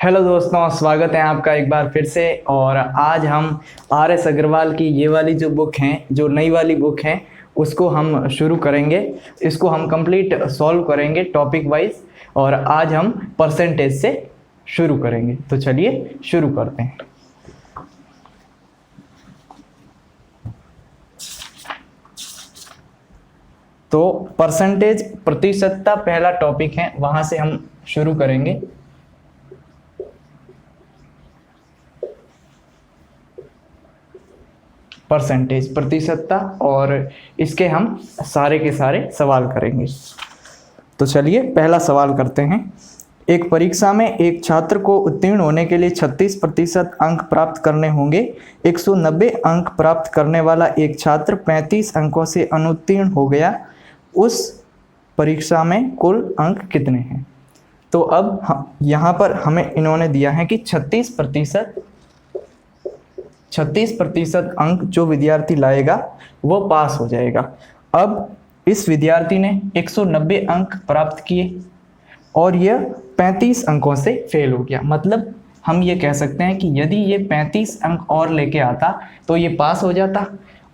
Hello दोस्तों, स्वागत है आपका एक बार फिर से। और आज हम RS अग्रवाल की ये वाली जो बुक है, जो नई वाली बुक है, उसको हम शुरू करेंगे। इसको हम कंप्लीट सॉल्व करेंगे टॉपिक वाइज। और आज हम परसेंटेज से शुरू करेंगे। तो चलिए शुरू करते हैं। तो परसेंटेज प्रतिशतता पहला टॉपिक है, वहां से हम शुरू करेंगे। परसेंटेज प्रतिशतता, और इसके हम सारे के सारे सवाल करेंगे। तो चलिए पहला सवाल करते हैं। एक परीक्षा में एक छात्र को उत्तीर्ण होने के लिए 36% अंक प्राप्त करने होंगे। 190 अंक प्राप्त करने वाला एक छात्र 35 अंकों से अनुत्तीर्ण हो गया। उस परीक्षा में कुल अंक कितने हैं? तो अब यहाँ पर हमें इन्होंने दिया है कि 36% अंक जो विद्यार्थी लाएगा वो पास हो जाएगा। अब इस विद्यार्थी ने 190 अंक प्राप्त किए और यह 35 अंकों से फेल हो गया। मतलब हम ये कह सकते हैं कि यदि ये 35 अंक और लेके आता तो ये पास हो जाता।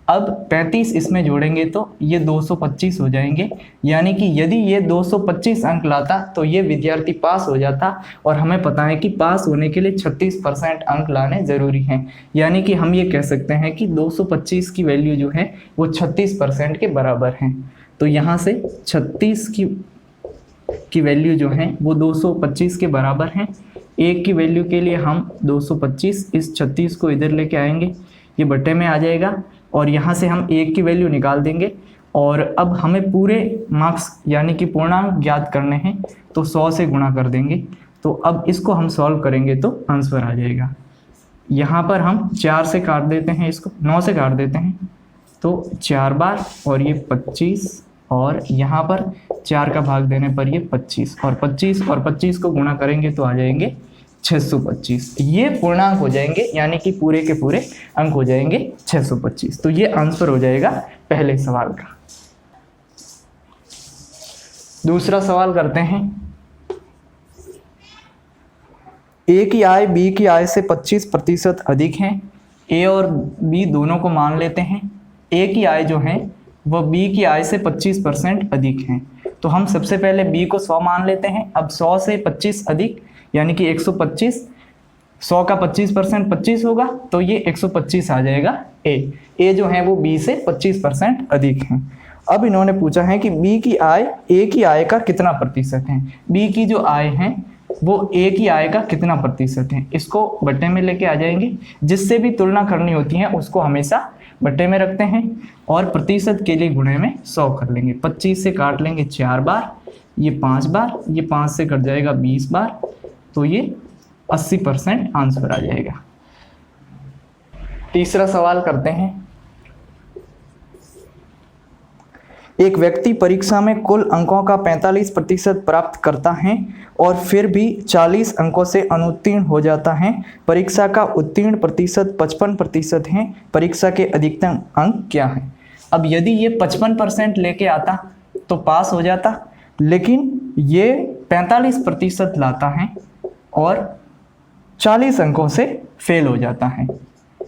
अब 35 इसमें जोड़ेंगे तो ये 225 हो जाएंगे। यानी कि यदि ये 225 अंक लाता तो ये विद्यार्थी पास हो जाता। और हमें पता है कि पास होने के लिए 36% अंक लाने ज़रूरी हैं। यानी कि हम ये कह सकते हैं कि 225 की वैल्यू जो है वो 36% के बराबर है। तो यहाँ से 36 की वैल्यू जो है वो 225 के बराबर है। एक की वैल्यू के लिए हम 225, इस 36 को इधर लेके आएंगे, ये बट्टे में आ जाएगा। और यहाँ से हम एक की वैल्यू निकाल देंगे। और अब हमें पूरे मार्क्स यानी कि पूर्णांक ज्ञात करने हैं, तो 100 से गुणा कर देंगे। तो अब इसको हम सॉल्व करेंगे तो आंसर आ जाएगा। यहाँ पर हम 4 से काट देते हैं, इसको 9 से काट देते हैं, तो 4 बार, और ये 25, और यहाँ पर 4 का भाग देने पर ये 25, और 25 को गुणा करेंगे तो आ जाएंगे 625। ये पूर्णांक हो जाएंगे, यानी कि पूरे के पूरे अंक हो जाएंगे 625। तो ये आंसर हो जाएगा पहले सवाल का। दूसरा सवाल करते हैं। ए की आय बी की आय से 25% अधिक है। ए और बी दोनों को मान लेते हैं। ए की आय जो है वह बी की आय से 25% अधिक है। तो हम सबसे पहले बी को 100 मान लेते हैं। अब 100 से 25 अधिक यानी कि 125, 100 का 25% 25 होगा, तो ये 125 आ जाएगा। ए जो है वो बी से 25% अधिक है। अब इन्होंने पूछा है कि बी की आय ए की आय का कितना प्रतिशत है। बी की जो आय है वो ए की आय का कितना प्रतिशत है, इसको बट्टे में लेके आ जाएंगे। जिससे भी तुलना करनी होती है उसको हमेशा बट्टे में रखते हैं, और प्रतिशत के लिए गुणे में 100 कर लेंगे। 25 से काट लेंगे 4 बार, ये 5 बार, ये 5 से कट जाएगा 20 बार, तो ये 80% आंसर आ जाएगा। तीसरा सवाल करते हैं। एक व्यक्ति परीक्षा में कुल अंकों का 45% प्राप्त करता है और फिर भी 40 अंकों से अनुत्तीर्ण हो जाता है। परीक्षा का उत्तीर्ण प्रतिशत 55% है। परीक्षा के अधिकतम अंक क्या है? अब यदि ये 55% लेके आता तो पास हो जाता, लेकिन ये 45% लाता है और 40 अंकों से फेल हो जाता है।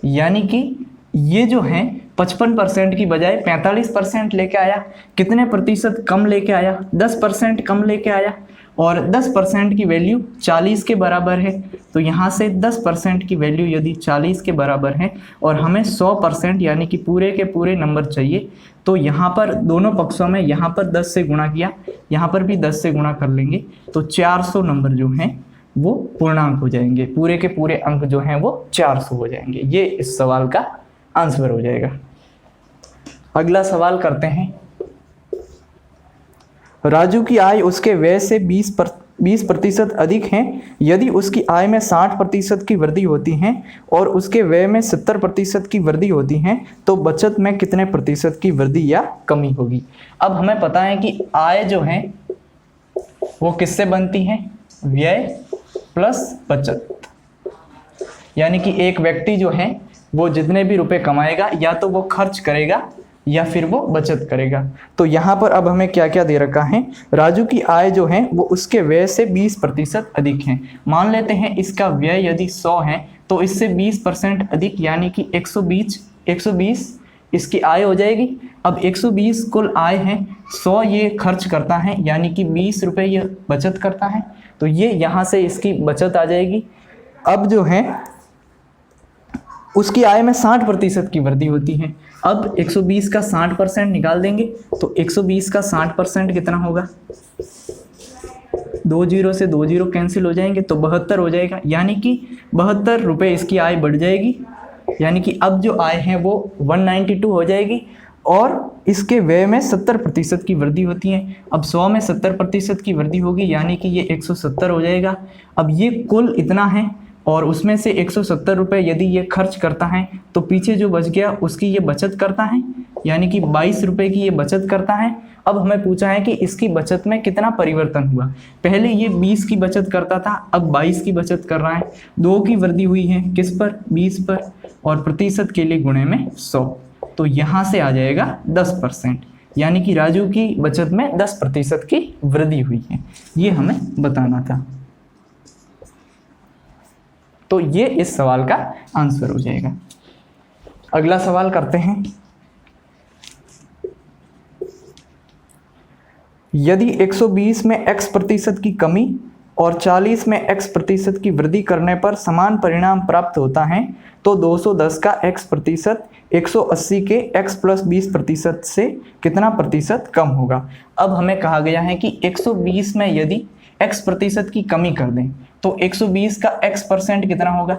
यानी कि ये जो है 55% की बजाय 45% लेके आया। कितने प्रतिशत कम लेके आया? 10% कम लेके आया, और 10% की वैल्यू 40 के बराबर है। तो यहाँ से 10% की वैल्यू यदि 40 के बराबर है और हमें 100% यानी कि पूरे के पूरे नंबर चाहिए, तो यहाँ पर दोनों पक्षों में यहाँ पर 10 से गुणा किया, यहाँ पर भी 10 से गुणा कर लेंगे, तो 400 नंबर जो हैं वो पूर्णांक हो जाएंगे। पूरे के पूरे अंक जो हैं वो 400 हो जाएंगे। ये इस सवाल का आंसर हो जाएगा। अगला सवाल करते हैं। राजू की आय उसके व्यय से 20% अधिक है। यदि उसकी आय में 60% की वृद्धि होती है और उसके व्यय में 70% की वृद्धि होती है, तो बचत में कितने प्रतिशत की वृद्धि या कमी होगी? अब हमें पता है कि आय जो है वो किससे बनती है? व्यय प्लस बचत। यानी कि एक व्यक्ति जो है वो जितने भी रुपए कमाएगा, या तो वो खर्च करेगा या फिर वो बचत करेगा। तो यहाँ पर अब हमें क्या क्या दे रखा है, राजू की आय जो है वो उसके व्यय से 20% अधिक है। मान लेते हैं इसका व्यय यदि 100 है तो इससे 20% अधिक यानी कि 120 इसकी आय हो जाएगी। अब 120 कुल आय है, 100 ये खर्च करता है यानी कि 20 रुपये ये बचत करता है, तो ये यहाँ से इसकी बचत आ जाएगी। अब जो है उसकी आय में 60% की वृद्धि होती है। अब 120 का 60% निकाल देंगे तो 120 का 60% कितना होगा, 2 जीरो से 2 जीरो कैंसिल हो जाएंगे तो 72 हो जाएगा, यानी कि 72 रुपये इसकी आय बढ़ जाएगी। यानी कि अब जो आय है वो 192 हो जाएगी और इसके व्यय में 70% की वृद्धि होती है। अब 100 में 70% की वृद्धि होगी यानी कि ये 170 हो जाएगा। अब ये कुल इतना है और उसमें से 170 रुपये यदि ये खर्च करता है तो पीछे जो बच गया उसकी ये बचत करता है, यानी कि 22 रुपये की ये बचत करता है। अब हमें पूछा है कि इसकी बचत में कितना परिवर्तन हुआ। पहले ये 20 की बचत करता था, अब 22 की बचत कर रहा है। 2 की वृद्धि हुई है किस पर, 20 पर, और प्रतिशत के लिए गुणे में 100, तो यहाँ से आ जाएगा 10%, यानी कि राजू की बचत में 10% की वृद्धि हुई है। ये हमें बताना था। तो ये इस सवाल का आंसर हो जाएगा। अगला सवाल करते हैं। यदि 120 में x% की कमी और 40 में x% की वृद्धि करने पर समान परिणाम प्राप्त होता है तो 210 का x% 180 के x + 20% से कितना प्रतिशत कम होगा। अब हमें कहा गया है कि 120 में यदि x% की कमी कर दें तो 120 का x% कितना होगा,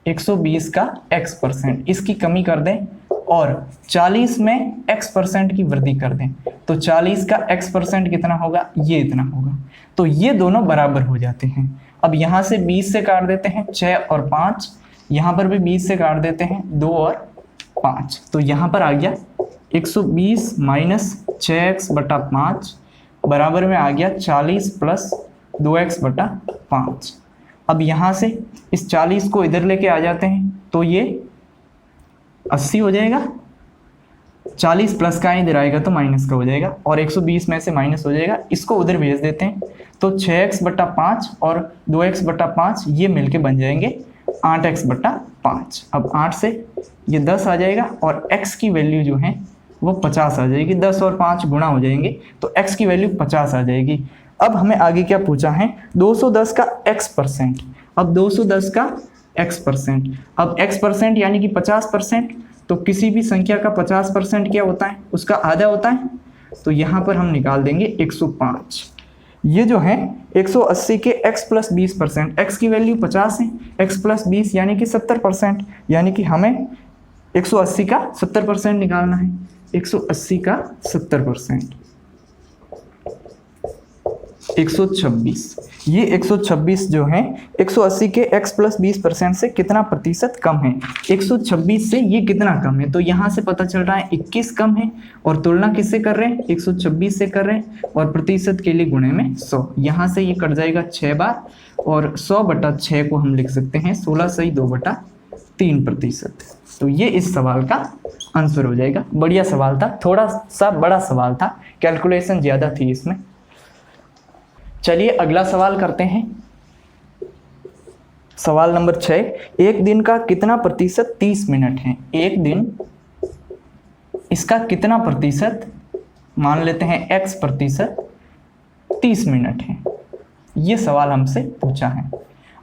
120 का x% इसकी कमी कर दें और 40 में x% की वृद्धि कर दें तो 40 का x% कितना होगा, ये इतना होगा। तो ये दोनों बराबर हो जाते हैं। अब यहाँ से 20 से काट देते हैं 6 और 5, यहाँ पर भी 20 से काट देते हैं 2 और 5, तो यहाँ पर आ गया 120 - 6x/5 बराबर में आ गया 40 + 2x/5। अब यहाँ से इस 40 को इधर लेके आ जाते हैं तो ये 80 हो जाएगा। 40 प्लस का इधर आएगा तो माइनस का हो जाएगा और 120 में से माइनस हो जाएगा, इसको उधर भेज देते हैं तो 6x/5 और 2x/5 ये मिलके बन जाएंगे 8x/5। अब 8 से ये 10 आ जाएगा और x की वैल्यू जो है वो 50 आ जाएगी। 10 और 5 गुणा हो जाएंगे तो x की वैल्यू 50 आ जाएगी। अब हमें आगे क्या पूछा है, 210 का x%। अब 210 का x%, अब x% यानी कि 50%, तो किसी भी संख्या का 50% क्या होता है, उसका आधा होता है। तो यहाँ पर हम निकाल देंगे 105। ये जो है 180 के x + 20%, x की वैल्यू 50 है, x + 20 यानी कि 70%, यानी कि हमें 180 का 70% निकालना है। 180 का 70% 126। ये 126 जो है 180 के x + 20% से कितना प्रतिशत कम है। 126 से ये कितना कम है, तो यहाँ से पता चल रहा है 21 कम है और तुलना किससे कर रहे हैं, 126 से कर रहे हैं और प्रतिशत के लिए गुणे में 100। यहाँ से ये कट जाएगा 6 बार और 100/6 को हम लिख सकते हैं 16 सही 2/3%। तो ये इस सवाल का आंसर हो जाएगा। बढ़िया सवाल था, थोड़ा सा बड़ा सवाल था, कैलकुलेशन ज़्यादा थी इसमें। चलिए अगला सवाल करते हैं। सवाल नंबर 6, एक दिन का कितना प्रतिशत 30 मिनट है। एक दिन इसका कितना प्रतिशत, मान लेते हैं x% 30 मिनट है। ये सवाल हमसे पूछा है।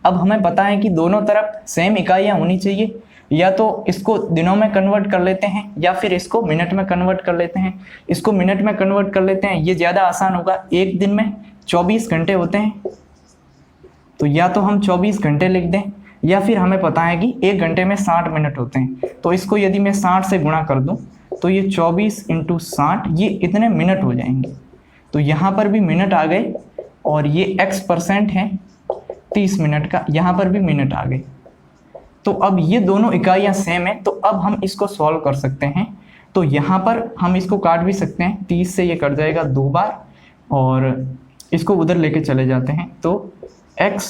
अब हमें पता है कि दोनों तरफ सेम इकाइयाँ होनी चाहिए, या तो इसको दिनों में कन्वर्ट कर लेते हैं या फिर इसको मिनट में कन्वर्ट कर लेते हैं। इसको मिनट में कन्वर्ट कर लेते हैं, ये ज़्यादा आसान होगा। एक दिन में 24 घंटे होते हैं, तो या तो हम 24 घंटे लिख दें या फिर हमें पता है कि 1 घंटे में 60 मिनट होते हैं, तो इसको यदि मैं 60 से गुणा कर दूं तो ये 24 × 60 ये इतने मिनट हो जाएंगे। तो यहाँ पर भी मिनट आ गए और ये x% है 30 मिनट का, यहाँ पर भी मिनट आ गए। तो अब ये दोनों इकाइयाँ सेम है, तो अब हम इसको सॉल्व कर सकते हैं। तो यहाँ पर हम इसको काट भी सकते हैं, 30 से ये कट जाएगा 2 बार और इसको उधर लेके चले जाते हैं तो x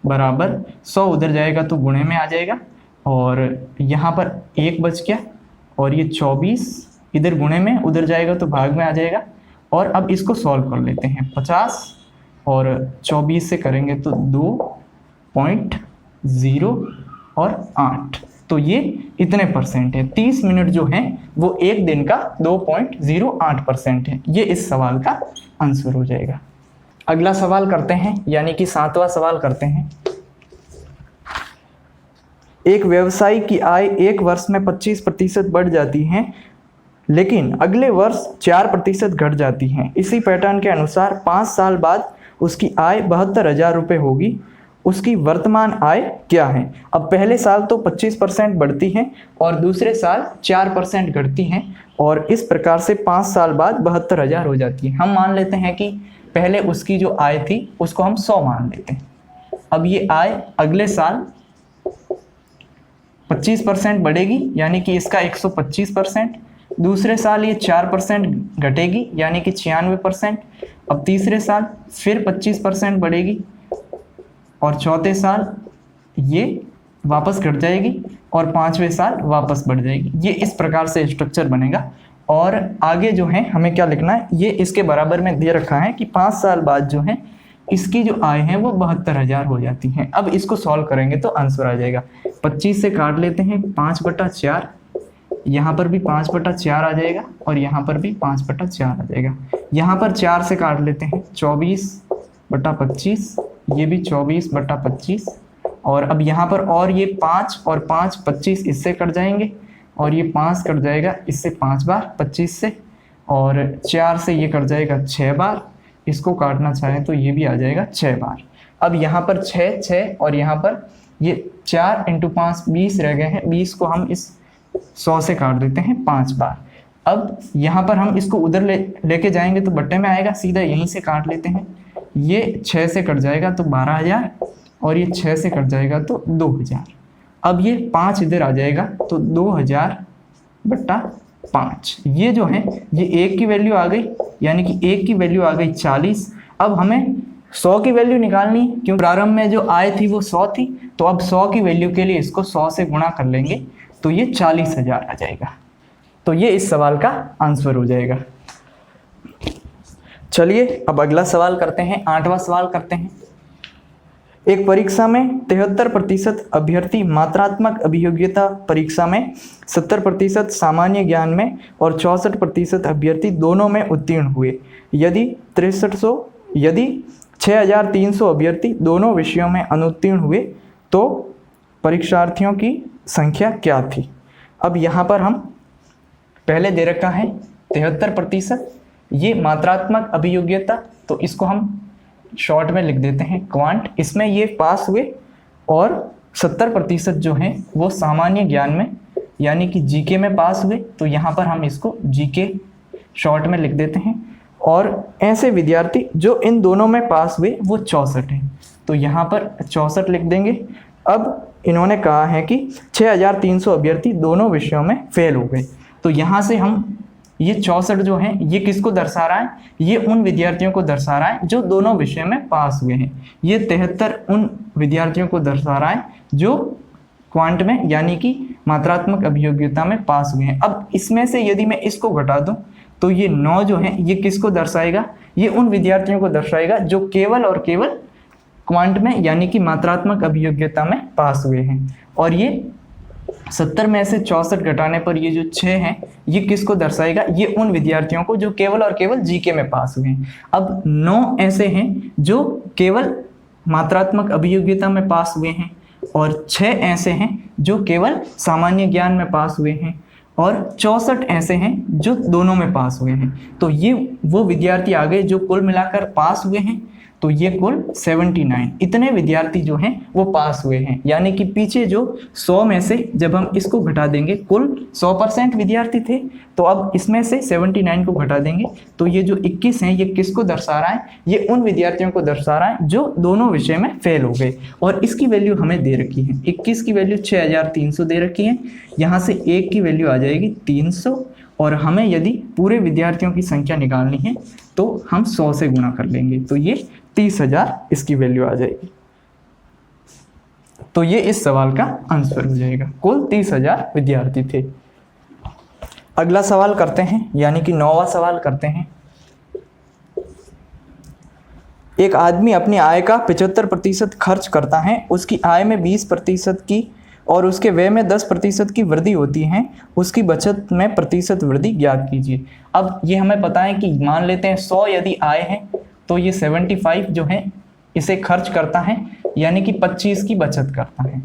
बराबर 100 उधर जाएगा तो गुणे में आ जाएगा और यहाँ पर 1 बच गया और ये 24 इधर गुणे में, उधर जाएगा तो भाग में आ जाएगा। और अब इसको सॉल्व कर लेते हैं। 50 और 24 से करेंगे तो 2.0 और 8, तो ये इतने परसेंट है। 30 मिनट जो है वो एक दिन का 2.08% है। ये इस सवाल का आंसर हो जाएगा। अगला सवाल करते हैं, यानी कि 7वां सवाल करते हैं। एक व्यवसायी की आय एक वर्ष में 25% बढ़ जाती है, लेकिन अगले वर्ष 4% घट जाती है। इसी पैटर्न के अनुसार 5 साल बाद उसकी आय 72,000 रुपये होगी। उसकी वर्तमान आय क्या है? अब पहले साल तो 25% बढ़ती है और दूसरे साल 4% घटती है, और इस प्रकार से 5 साल बाद 72,000 हो जाती है। हम मान लेते हैं कि पहले उसकी जो आय थी उसको हम 100 मान लेते हैं। अब ये आय अगले साल 25% बढ़ेगी, यानी कि इसका 125%। दूसरे साल ये 4% घटेगी, यानी कि 96%। अब तीसरे साल फिर 25% बढ़ेगी, और चौथे साल ये वापस घट जाएगी, और 5वें साल वापस बढ़ जाएगी। ये इस प्रकार से स्ट्रक्चर बनेगा। और आगे जो है हमें क्या लिखना है, ये इसके बराबर में दे रखा है कि 5 साल बाद जो है इसकी जो आय है वो 72,000 हो जाती है। अब इसको सॉल्व करेंगे तो आंसर आ जाएगा। 25 से काट लेते हैं 5/4, यहाँ पर भी 5/4 आ जाएगा, और यहाँ पर भी 5/4 आ जाएगा। यहाँ पर 4 से काट लेते हैं 24/25, ये भी 24/25, और अब यहाँ पर और ये 5 और 5 25 इससे कट जाएंगे, और ये 5 कट जाएगा इससे 5 बार 25 से, और 4 से ये कट जाएगा 6 बार। इसको काटना चाहें तो ये भी आ जाएगा 6 बार। अब यहाँ पर 6 और यहाँ पर ये 4 × 5 20 रह गए हैं। 20 को हम इस 100 से काट देते हैं 5 बार। अब यहाँ पर हम इसको उधर लेके जाएंगे तो बट्टे में आएगा, सीधा यहीं से काट लेते हैं। ये 6 से कट जाएगा तो 12,000, और ये 6 से कट जाएगा तो 2,000। अब ये 5 इधर आ जाएगा तो 2,000/5। ये जो है ये 1 की वैल्यू आ गई, यानी कि 1 की वैल्यू आ गई 40। अब हमें 100 की वैल्यू निकालनी, क्योंकि प्रारंभ में जो आय थी वो 100 थी, तो अब 100 की वैल्यू के लिए इसको 100 से गुणा कर लेंगे तो ये 40,000 आ जाएगा। तो ये इस सवाल का आंसर हो जाएगा। चलिए अब अगला सवाल करते हैं, 8वां सवाल करते हैं। एक परीक्षा में 73% अभ्यर्थी मात्रात्मक अभियोग्यता परीक्षा में, 70% सामान्य ज्ञान में और 64% अभ्यर्थी दोनों में उत्तीर्ण हुए। यदि 6,300 अभ्यर्थी दोनों विषयों में अनुत्तीर्ण हुए तो परीक्षार्थियों की संख्या क्या थी? अब यहाँ पर हम पहले दे रखा है 73%, ये मात्रात्मक अभियोग्यता, तो इसको हम शॉर्ट में लिख देते हैं क्वांट। इसमें ये पास हुए, और 70% जो है वो सामान्य ज्ञान में, यानी कि जीके में पास हुए, तो यहाँ पर हम इसको जीके शॉर्ट में लिख देते हैं। और ऐसे विद्यार्थी जो इन दोनों में पास हुए वो 64 हैं, तो यहाँ पर 64 लिख देंगे। अब इन्होंने कहा है कि 6,300 अभ्यर्थी दोनों विषयों में फेल हो गए, तो यहाँ से हम ये 64 जो है ये किसको दर्शा रहा है? ये उन विद्यार्थियों को दर्शा रहा है जो दोनों विषय में पास हुए हैं। ये 73 उन विद्यार्थियों को दर्शा रहा है जो क्वांट में, यानी कि मात्रात्मक अभियोग्यता में पास हुए हैं। अब इसमें से यदि मैं इसको घटा दूं तो ये 9 जो है ये किसको दर्शाएगा? ये उन विद्यार्थियों को दर्शाएगा जो केवल और केवल क्वांट में, यानी कि मात्रात्मक अभियोग्यता में पास हुए हैं। और ये 70 में से 64 घटाने पर ये जो 6 हैं ये किसको दर्शाएगा? ये उन विद्यार्थियों को जो केवल और केवल जीके में पास हुए हैं। अब 9 ऐसे हैं जो केवल मात्रात्मक अभियोग्यता में पास हुए हैं, और 6 ऐसे हैं जो केवल सामान्य ज्ञान में पास हुए हैं, और 64 ऐसे हैं जो दोनों में पास हुए हैं। तो ये वो विद्यार्थी आ गए जो कुल मिलाकर पास हुए हैं। तो ये कुल 79 इतने विद्यार्थी जो हैं वो पास हुए हैं, यानी कि पीछे जो 100 में से जब हम इसको घटा देंगे, कुल 100% विद्यार्थी थे, तो अब इसमें से 79 को घटा देंगे तो ये जो 21 हैं ये किसको दर्शा रहा है? ये उन विद्यार्थियों को दर्शा रहा है जो दोनों विषय में फेल हो गए। और इसकी वैल्यू हमें दे रखी है, 21 की वैल्यू 6,300 दे रखी है, यहाँ से 1 की वैल्यू आ जाएगी 300, और हमें यदि पूरे विद्यार्थियों की संख्या निकालनी है तो हम 100 से गुणा कर लेंगे, तो ये 30,000 इसकी वैल्यू आ जाएगी। तो ये इस सवाल का आंसर हो जाएगा। कुल 30,000 विद्यार्थी थे। अगला सवाल करते हैं, यानी कि 9वां सवाल करते हैं। एक आदमी अपनी आय का 75% खर्च करता है, उसकी आय में 20% की और उसके व्यय में 10% की वृद्धि होती है, उसकी बचत में प्रतिशत वृद्धि ज्ञात कीजिए। अब ये हमें पता है कि मान लेते हैं 100 यदि आय है तो ये 75 जो है इसे खर्च करता है, यानी कि 25 की बचत करता है।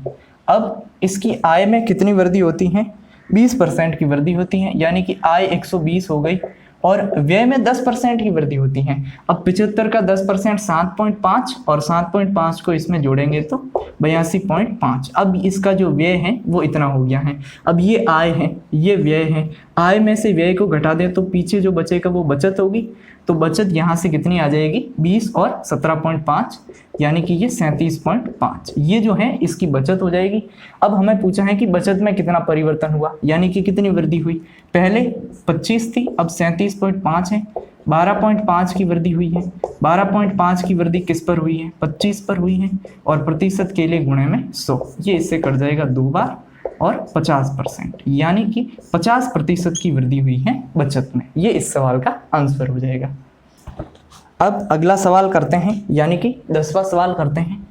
अब इसकी आय में कितनी वृद्धि होती है? 20% की वृद्धि होती है, यानी कि आय 120 हो गई और व्यय में 10% की वृद्धि होती है। अब 75 का 10% 7.5 और 7.5 को इसमें जोड़ेंगे तो 82.5। अब इसका जो व्यय है वो इतना हो गया है। अब ये आय है, ये व्यय है, आय में से व्यय को घटा दें तो पीछे जो बचेगा वो बचत होगी। तो बचत यहाँ से कितनी आ जाएगी? 20 और 17.5, यानी कि ये 37.5। ये जो है इसकी बचत हो जाएगी। अब हमें पूछा है कि बचत में कितना परिवर्तन हुआ, यानी कि कितनी वृद्धि हुई। पहले 25 थी, अब 37.5 है, 12.5 की वृद्धि हुई है। 12.5 की वृद्धि किस पर हुई है? 25 पर हुई है और प्रतिशत के लिए गुणे में 100। ये इससे कट जाएगा 2 बार और 50%, यानी कि 50% की वृद्धि हुई है बचत में। ये इस सवाल का आंसर हो जाएगा। अब अगला सवाल करते हैं, यानी कि 10वां सवाल करते हैं।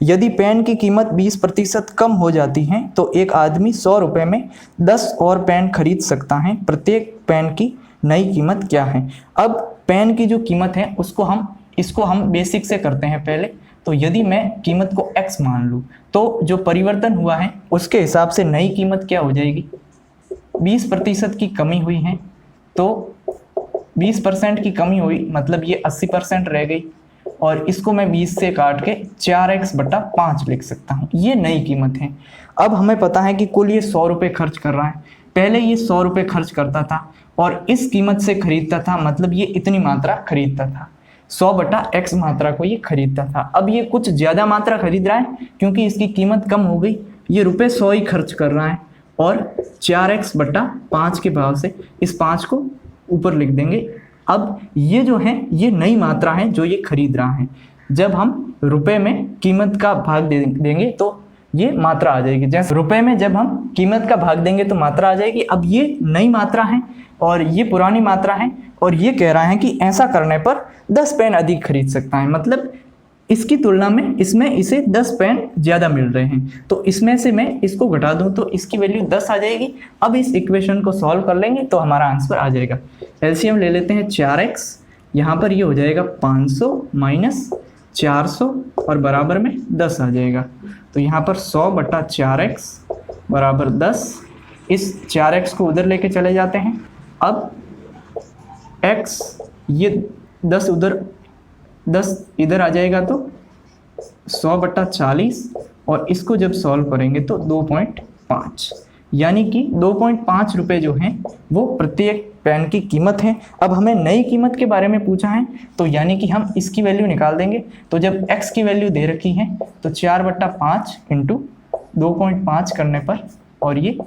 यदि पेन की कीमत 20% कम हो जाती है तो एक आदमी 100 रुपये में 10 और पेन खरीद सकता है। प्रत्येक पेन की नई कीमत क्या है? अब पेन की जो कीमत है इसको हम बेसिक से करते हैं पहले। तो यदि मैं कीमत को x मान लूँ तो जो परिवर्तन हुआ है उसके हिसाब से नई कीमत क्या हो जाएगी? 20% की कमी हुई है तो 20% की कमी हुई मतलब ये 80% रह गई और इसको मैं 20 से काट के 4x/5 लिख सकता हूँ। ये नई कीमत है। अब हमें पता है कि कुल ये 100 रुपये खर्च कर रहा है। पहले ये 100 रुपये खर्च करता था और इस कीमत से खरीदता था, मतलब ये इतनी मात्रा खरीदता था, 100/x मात्रा को ये खरीदता था। अब ये कुछ ज़्यादा मात्रा खरीद रहा है क्योंकि इसकी कीमत कम हो गई। ये रुपये 100 ही खर्च कर रहा है और 4x/5 के भाव से इस 5 को ऊपर लिख देंगे। अब ये जो है ये नई मात्रा है जो ये खरीद रहा है। जब हम रुपए में कीमत का भाग देंगे तो ये मात्रा आ जाएगी। जैसे रुपए में जब हम कीमत का भाग देंगे तो मात्रा आ जाएगी। अब ये नई मात्रा है और ये पुरानी मात्रा है और ये कह रहा है कि ऐसा करने पर 10 पेन अधिक खरीद सकता है, मतलब इसकी तुलना में इसमें इसे 10 पेन ज़्यादा मिल रहे हैं। तो इसमें से मैं इसको घटा दूं तो इसकी वैल्यू 10 आ जाएगी। अब इस इक्वेशन को सॉल्व कर लेंगे तो हमारा आंसर आ जाएगा। एलसीएम ले लेते हैं 4x, यहाँ पर ये हो जाएगा 500 माइनस 400 और बराबर में 10 आ जाएगा। तो यहाँ पर 100/4x बराबर 10। इस 4x को उधर लेके चले जाते हैं। अब x ये 10 उधर 10 इधर आ जाएगा तो 100/40 और इसको जब सॉल्व करेंगे तो 2.5, यानी कि 2.5 रुपये जो हैं वो प्रत्येक पेन की कीमत है। अब हमें नई कीमत के बारे में पूछा है तो यानी कि हम इसकी वैल्यू निकाल देंगे। तो जब x की वैल्यू दे रखी है तो 4/5 इंटू 2.5 करने पर और ये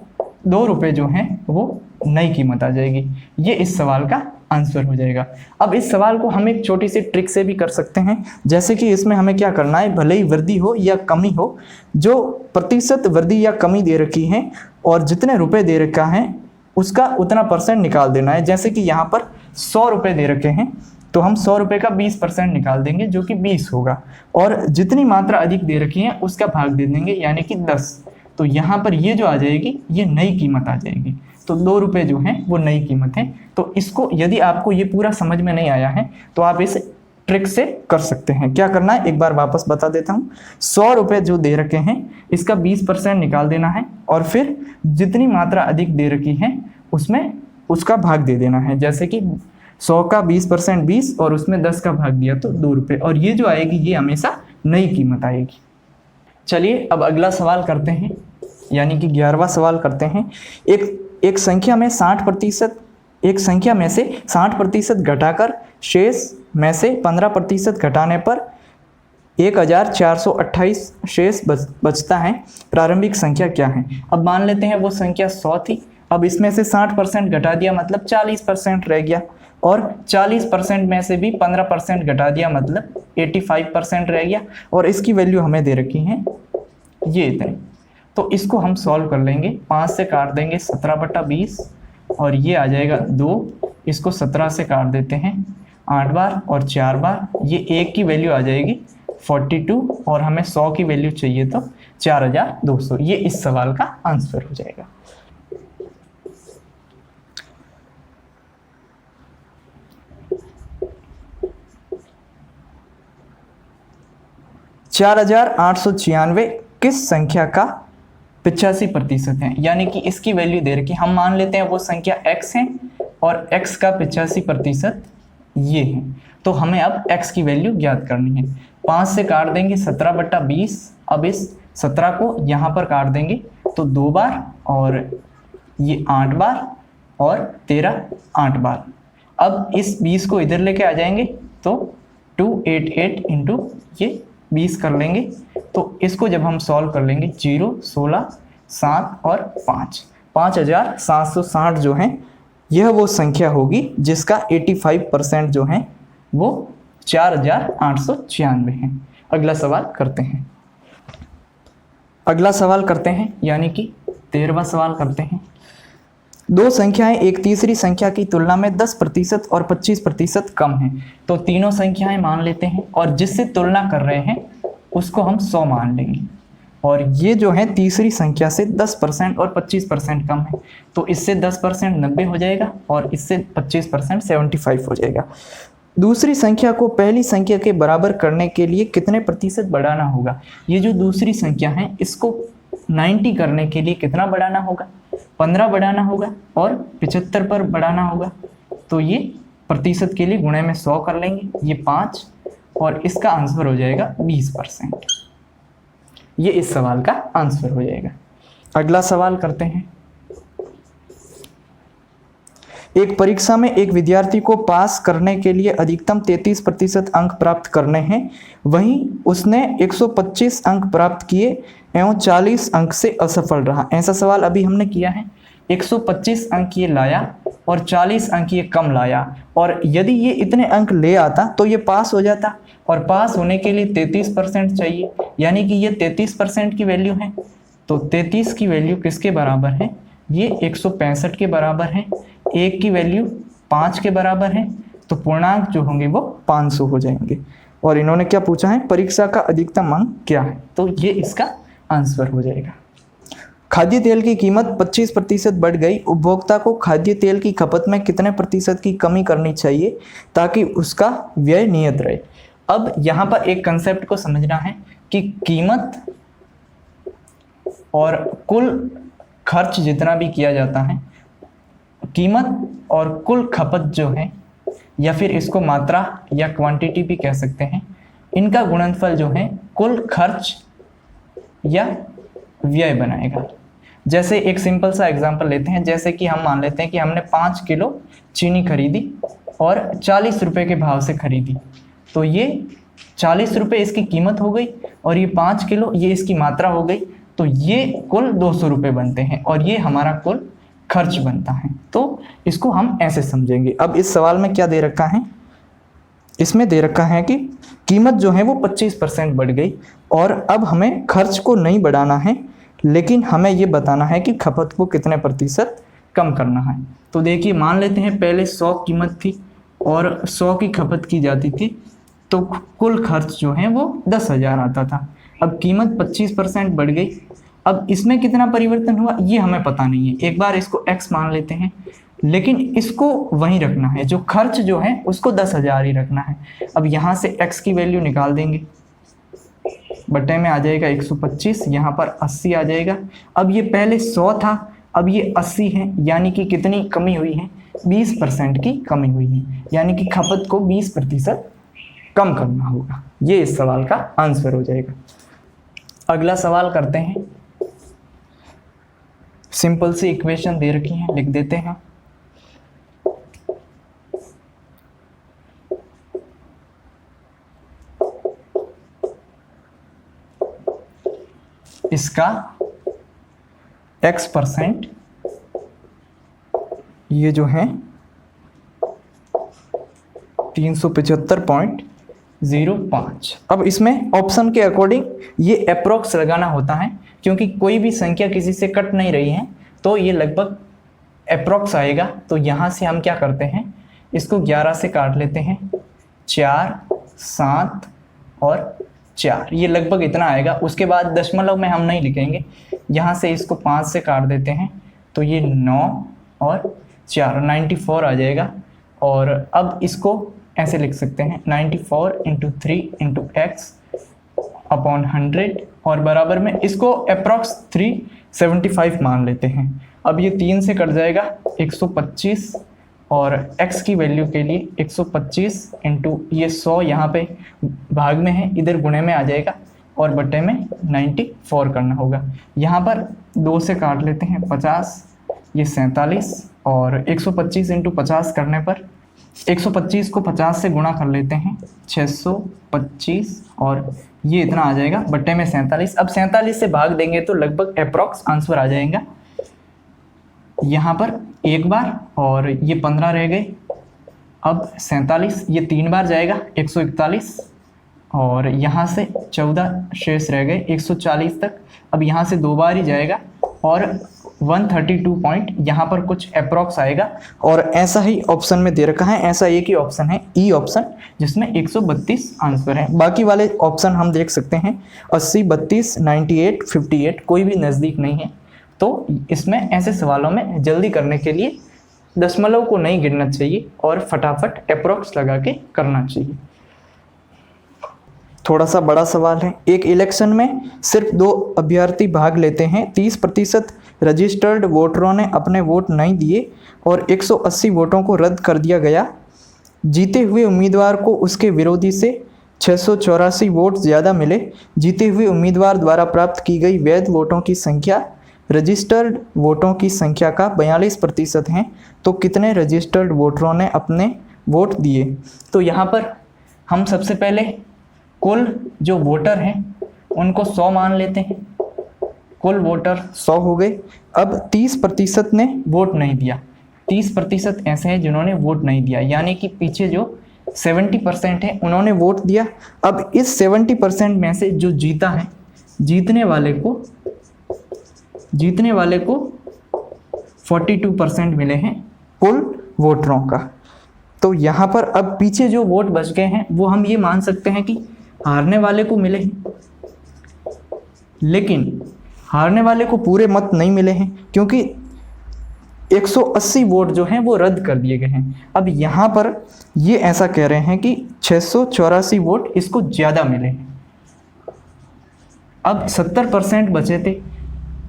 2 रुपये जो हैं वो नई कीमत आ जाएगी। ये इस सवाल का आंसर हो जाएगा। अब इस सवाल को हम एक छोटी सी ट्रिक से भी कर सकते हैं, जैसे कि इसमें हमें क्या करना है, भले ही वृद्धि हो या कमी हो, जो प्रतिशत वृद्धि या कमी दे रखी है और जितने रुपए दे रखा है उसका उतना % निकाल देना है। जैसे कि यहाँ पर 100 रुपये दे रखे हैं तो हम 100 रुपये का 20% निकाल देंगे जो कि 20 होगा और जितनी मात्रा अधिक दे रखी है उसका भाग दे देंगे यानी कि 10। तो यहाँ पर ये जो आ जाएगी ये नई कीमत आ जाएगी। तो 2 रुपये जो हैं वो नई कीमत है। तो इसको यदि आपको ये पूरा समझ में नहीं आया है तो आप इस ट्रिक से कर सकते हैं। क्या करना है एक बार वापस बता देता हूँ। 100 रुपये जो दे रखे हैं इसका 20% निकाल देना है और फिर जितनी मात्रा अधिक दे रखी है उसमें उसका भाग दे देना है। जैसे कि 100 का 20% 20 और उसमें 10 का भाग दिया तो 2 रुपये, और ये जो आएगी ये हमेशा नई कीमत आएगी। चलिए अब अगला सवाल करते हैं, यानी कि 11वां सवाल करते हैं। एक संख्या में 60% घटाकर शेष में से 15% घटाने पर 1428 शेष बचता है। प्रारंभिक संख्या क्या है? अब मान लेते हैं वो संख्या 100 थी। अब इसमें से 60% घटा दिया मतलब 40% रह गया और 40% में से भी 15% घटा दिया मतलब 85% रह गया और इसकी वैल्यू हमें दे रखी है ये इतनी। तो इसको हम सॉल्व कर लेंगे। 5 से काट देंगे 17/20 और ये आ जाएगा 2। इसको 17 से काट देते हैं 8 बार और 4 बार, ये 1 की वैल्यू आ जाएगी 42 और हमें 100 की वैल्यू चाहिए तो 4200। ये इस सवाल का आंसर हो जाएगा। चार 4896 किस संख्या का 85% है, यानी कि इसकी वैल्यू दे रखी, हम मान लेते हैं वो संख्या x है और x का 85% ये है। तो हमें अब x की वैल्यू ज्ञात करनी है। 5 से काट देंगे 17/20। अब इस 17 को यहाँ पर काट देंगे तो 2 बार और ये 8 बार और 13 8 बार। अब इस 20 को इधर लेके आ जाएंगे तो 288 इंटू ये 20 कर लेंगे। तो इसको जब हम सॉल्व कर लेंगे 0 16 7 और 5, 5760 जो है यह वो संख्या होगी जिसका 85% जो है वो 4896 है। अगला सवाल करते हैं। अगला सवाल करते हैं यानी कि 13वां सवाल करते हैं। दो संख्याएं एक तीसरी संख्या की तुलना में 10% और 25% कम हैं। तो तीनों संख्याएं मान लेते हैं और जिससे तुलना कर रहे हैं उसको हम 100 मान लेंगे। और ये जो है तीसरी संख्या से 10% और 25% कम है, तो इससे 10% 90 हो जाएगा और इससे 25% 75 हो जाएगा। दूसरी संख्या को पहली संख्या के बराबर करने के लिए कितने प्रतिशत बढ़ाना होगा? ये जो दूसरी संख्या है इसको 90 करने के लिए कितना बढ़ाना होगा? 15 बढ़ाना होगा और 75 पर बढ़ाना होगा। तो ये प्रतिशत के लिए गुणे में 100 कर लेंगे, ये 5 और इसका आंसर हो जाएगा 20%। ये इस सवाल का आंसर हो जाएगा। अगला सवाल करते हैं। एक परीक्षा में एक विद्यार्थी को पास करने के लिए अधिकतम 33% अंक प्राप्त करने हैं, वहीं उसने 125 अंक प्राप्त किए एवं 40 अंक से असफल रहा। ऐसा सवाल अभी हमने किया है। 125 अंक ये लाया और 40 अंक ये कम लाया, और यदि ये इतने अंक ले आता तो ये पास हो जाता, और पास होने के लिए 33% चाहिए, यानी कि ये 33% की वैल्यू है। तो 33 की वैल्यू किसके बराबर है? ये 165 के बराबर है। 1 की वैल्यू 5 के बराबर है, तो पूर्णांक जो होंगे वो 500 हो जाएंगे। और इन्होंने क्या पूछा है? परीक्षा का अधिकतम अंक क्या है? तो ये इसका आंसर हो जाएगा। खाद्य तेल की कीमत 25% बढ़ गई, उपभोक्ता को खाद्य तेल की खपत में कितने प्रतिशत की कमी करनी चाहिए ताकि उसका व्यय नियत रहे? अब यहाँ पर एक कंसेप्ट को समझना है कि कीमत और कुल खर्च जितना भी किया जाता है, कीमत और कुल खपत जो है, या फिर इसको मात्रा या क्वांटिटी भी कह सकते हैं, इनका गुणनफल जो है कुल खर्च या व्यय बनाएगा। जैसे एक सिंपल सा एग्जांपल लेते हैं, जैसे कि हम मान लेते हैं कि हमने 5 किलो चीनी खरीदी और 40 रुपए के भाव से खरीदी। तो ये 40 रुपये इसकी कीमत हो गई और ये 5 किलो ये इसकी मात्रा हो गई, तो ये कुल 200 रुपये बनते हैं और ये हमारा कुल खर्च बनता है। तो इसको हम ऐसे समझेंगे। अब इस सवाल में क्या दे रखा है? इसमें दे रखा है कि कीमत जो है वो 25% बढ़ गई और अब हमें खर्च को नहीं बढ़ाना है, लेकिन हमें ये बताना है कि खपत को कितने प्रतिशत कम करना है। तो देखिए, मान लेते हैं पहले 100 कीमत थी और 100 की खपत की जाती थी, तो कुल खर्च जो है वो 10,000 आता था। अब कीमत 25% बढ़ गई। अब इसमें कितना परिवर्तन हुआ ये हमें पता नहीं है। एक बार इसको x मान लेते हैं, लेकिन इसको वहीं रखना है, जो खर्च जो है उसको 10,000 ही रखना है। अब यहाँ से x की वैल्यू निकाल देंगे, बट्टे में आ जाएगा 125, यहाँ पर 80 आ जाएगा। अब ये पहले 100 था, अब ये 80 है, यानी कि कितनी कमी हुई है? 20% की कमी हुई है, यानी कि खपत को 20% कम करना होगा। ये इस सवाल का आंसर हो जाएगा। अगला सवाल करते हैं। सिंपल सी इक्वेशन दे रखी है, लिख देते हैं। इसका x%, ये जो है 375.9 0.05। अब इसमें ऑप्शन के अकॉर्डिंग ये अप्रोक्स लगाना होता है, क्योंकि कोई भी संख्या किसी से कट नहीं रही है तो ये लगभग अप्रोक्स आएगा। तो यहाँ से हम क्या करते हैं, इसको 11 से काट लेते हैं, 4, 7 और 4, ये लगभग इतना आएगा। उसके बाद दशमलव में हम नहीं लिखेंगे, यहाँ से इसको 5 से काट देते हैं तो ये 9 और 4, 94 आ जाएगा। और अब इसको ऐसे लिख सकते हैं 94 × 3 × x अपॉन 100 और बराबर में इसको अप्रॉक्स 375 मान लेते हैं। अब ये 3 से कट जाएगा 125 और x की वैल्यू के लिए 125 × ये 100 यहाँ पे भाग में है, इधर गुणे में आ जाएगा और बट्टे में 94 करना होगा। यहाँ पर 2 से काट लेते हैं 50, ये 47 और 125 × 50 करने पर 125 को 50 से गुणा कर लेते हैं 625 और ये इतना आ जाएगा बट्टे में 47। अब 47 से भाग देंगे तो लगभग अप्रॉक्स आंसर आ जाएगा। यहाँ पर एक बार और ये 15 रह गए। अब 47 ये 3 बार जाएगा 141 और यहाँ से 14 शेष रह गए 140 तक। अब यहाँ से 2 बार ही जाएगा और 132 पॉइंट यहाँ पर कुछ अप्रॉक्स आएगा। और ऐसा ही ऑप्शन में दे रखा है, ऐसा एक ही ऑप्शन है ई ऑप्शन, जिसमें 132 आंसर है। बाकी वाले ऑप्शन हम देख सकते हैं 80, 32, 98, 58, कोई भी नज़दीक नहीं है। तो इसमें ऐसे सवालों में जल्दी करने के लिए दशमलव को नहीं गिनना चाहिए और फटाफट अप्रॉक्स लगा के करना चाहिए। थोड़ा सा बड़ा सवाल है, एक इलेक्शन में सिर्फ 2 अभ्यर्थी भाग लेते हैं, 30% रजिस्टर्ड वोटरों ने अपने वोट नहीं दिए और 180 वोटों को रद्द कर दिया गया। जीते हुए उम्मीदवार को उसके विरोधी से 684 वोट ज़्यादा मिले। जीते हुए उम्मीदवार द्वारा प्राप्त की गई वैध वोटों की संख्या रजिस्टर्ड वोटों की संख्या का 42% है, तो कितने रजिस्टर्ड वोटरों ने अपने वोट दिए। तो यहाँ पर हम सबसे पहले कुल जो वोटर हैं उनको 100 मान लेते हैं, कुल वोटर 100 हो गए। अब 30% ने वोट नहीं दिया, 30% ऐसे हैं जिन्होंने वोट नहीं दिया, यानी कि पीछे जो 70% है उन्होंने वोट दिया। अब इस 70% में से जो जीता है, जीतने वाले को 42% मिले हैं कुल वोटरों का। तो यहाँ पर अब पीछे जो वोट बच गए हैं वो हम ये मान सकते हैं कि हारने वाले को मिले हैं, लेकिन हारने वाले को पूरे मत नहीं मिले हैं, क्योंकि 180 वोट जो हैं वो रद्द कर दिए गए हैं। अब यहाँ पर ये ऐसा कह रहे हैं कि 684 वोट इसको ज़्यादा मिले हैं। अब 70% बचे थे,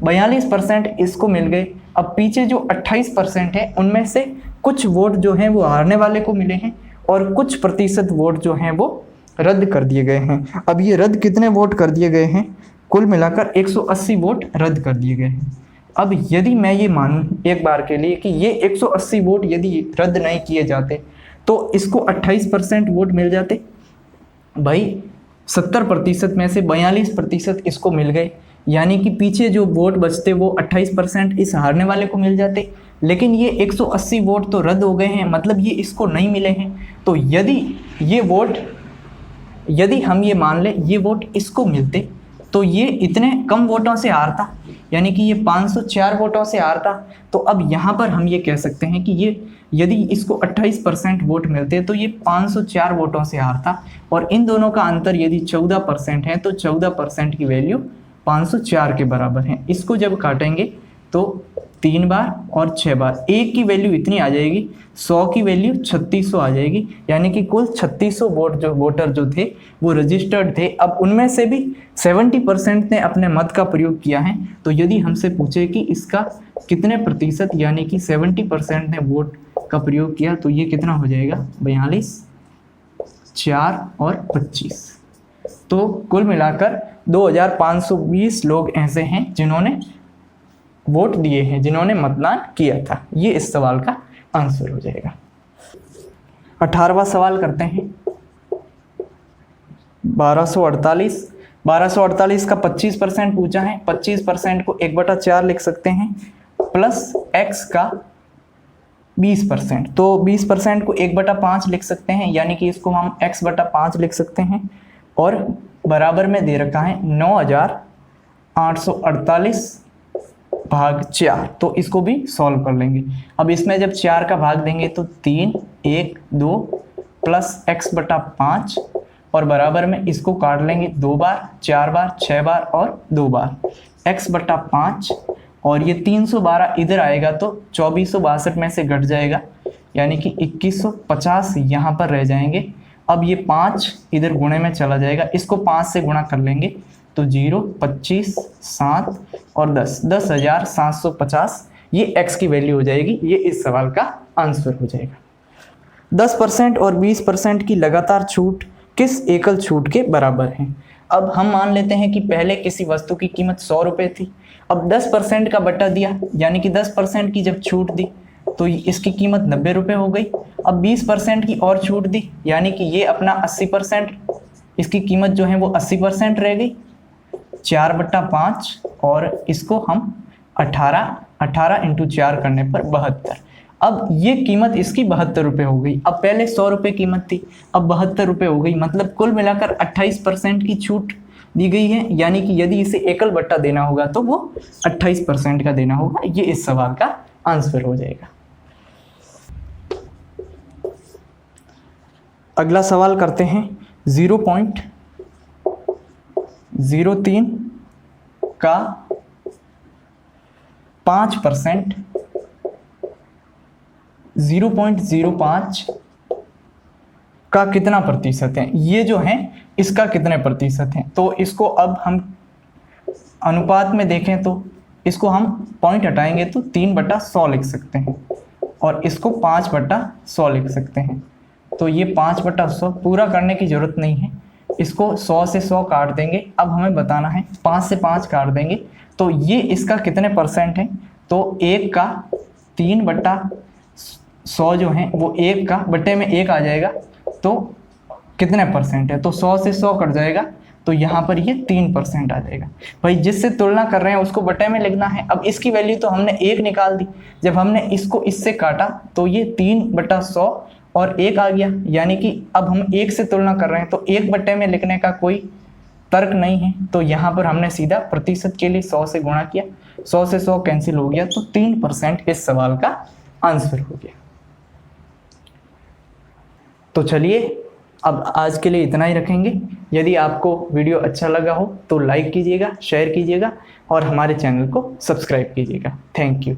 42% इसको मिल गए। अब पीछे जो 28% है उनमें से कुछ वोट जो हैं वो हारने वाले को मिले हैं और कुछ प्रतिशत वोट जो हैं वो रद्द कर दिए गए हैं। अब ये रद्द कितने वोट कर दिए गए हैं, कुल मिलाकर 180 वोट रद्द कर दिए गए हैं। अब यदि मैं ये मानूं एक बार के लिए कि ये 180 वोट यदि रद्द नहीं किए जाते तो इसको 28% वोट मिल जाते। भाई 70% में से 42% इसको मिल गए, यानी कि पीछे जो वोट बचते वो 28% इस हारने वाले को मिल जाते। लेकिन ये 180 वोट तो रद्द हो गए हैं, मतलब ये इसको नहीं मिले हैं। तो यदि हम ये मान लें ये वोट इसको मिलते तो ये इतने कम वोटों से हारता, यानी कि ये 504 वोटों से हारता। तो अब यहाँ पर हम ये कह सकते हैं कि ये यदि इसको 28% वोट मिलते तो ये 504 वोटों से हारता, और इन दोनों का अंतर यदि 14% है तो 14% की वैल्यू 504 के बराबर है। इसको जब काटेंगे तो 3 बार और 6 बार, एक की वैल्यू इतनी आ जाएगी, 100 की वैल्यू 3600 आ जाएगी, यानी कि कुल 3600 वोटर जो थे वो रजिस्टर्ड थे। अब उनमें से भी 70% ने अपने मत का प्रयोग किया है। तो यदि हमसे पूछे कि इसका कितने प्रतिशत, यानी कि 70% ने वोट का प्रयोग किया, तो ये कितना हो जाएगा 42, 4 और 25। तो कुल मिलाकर 2520 लोग ऐसे हैं जिन्होंने वोट दिए हैं, जिन्होंने मतदान किया था। ये इस सवाल का आंसर हो जाएगा। 18वां सवाल करते हैं। 1248 का 25% पूछा है। 25% को 1/4 लिख सकते हैं, प्लस x का 20%। तो 20% को 1/5 लिख सकते हैं, यानी कि इसको हम x/5 लिख सकते हैं, और बराबर में दे रखा है 9848 भाग 4। तो इसको भी सॉल्व कर लेंगे। अब इसमें जब 4 का भाग देंगे तो 3, 1, 2 प्लस x/5, और बराबर में इसको काट लेंगे 2 बार, 4 बार, 6 बार और 2 बार, x/5, और ये 312 इधर आएगा तो 2462 में से घट जाएगा, यानी कि 2150 यहाँ पर रह जाएंगे। अब ये 5 इधर गुणे में चला जाएगा, इसको 5 से गुणा कर लेंगे तो 0, 25, 7 और 10, 10,750 ये x की वैल्यू हो जाएगी। ये इस सवाल का आंसर हो जाएगा। 10% और 20% की लगातार छूट किस एकल छूट के बराबर है? अब हम मान लेते हैं कि पहले किसी वस्तु की कीमत 100 रुपये थी, अब 10% का बट्टा दिया, यानी कि 10% की जब छूट दी तो इसकी कीमत 90 रुपये हो गई। अब 20% की और छूट दी, यानी कि ये अपना 80%, इसकी कीमत जो है वो 80% रह गई, 4/5, और इसको हम 18 इंटू 4 करने पर 72। अब ये कीमत इसकी 72 रुपये हो गई। अब पहले 100 रुपये कीमत थी, अब 72 रुपये हो गई, मतलब कुल मिलाकर 28% की छूट दी गई है, यानी कि यदि इसे एकल बट्टा देना होगा तो वो 28% का देना होगा। ये इस सवाल का आंसर हो जाएगा। अगला सवाल करते हैं। 0.03 का 5%, 0.05 का कितना प्रतिशत है? ये जो है इसका कितने प्रतिशत है? तो इसको अब हम अनुपात में देखें तो इसको हम पॉइंट हटाएंगे तो 3/100 लिख सकते हैं, और इसको 5/100 लिख सकते हैं। तो ये 5/100 पूरा करने की जरूरत नहीं है, इसको 100 से 100 काट देंगे। अब हमें बताना है 5 से 5 काट देंगे तो ये इसका कितने परसेंट है? तो 1 का 3/100 जो है वो 1 का बट्टे में 1 आ जाएगा, तो कितने परसेंट है? तो 100 से 100 कट जाएगा, तो यहाँ पर ये 3% आ जाएगा। भाई जिससे तुलना कर रहे हैं उसको बटे में लिखना है। अब इसकी वैल्यू तो हमने 1 निकाल दी, जब हमने इसको इससे काटा तो ये 3/100 और 1 आ गया, यानी कि अब हम 1 से तुलना कर रहे हैं तो 1 बटे में लिखने का कोई तर्क नहीं है। तो यहाँ पर हमने सीधा प्रतिशत के लिए 100 से गुणा किया, 100 से 100 कैंसिल हो गया, तो 3% इस सवाल का आंसर हो गया। तो चलिए अब आज के लिए इतना ही रखेंगे। यदि आपको वीडियो अच्छा लगा हो तो लाइक कीजिएगा, शेयर कीजिएगा और हमारे चैनल को सब्सक्राइब कीजिएगा। Thank you.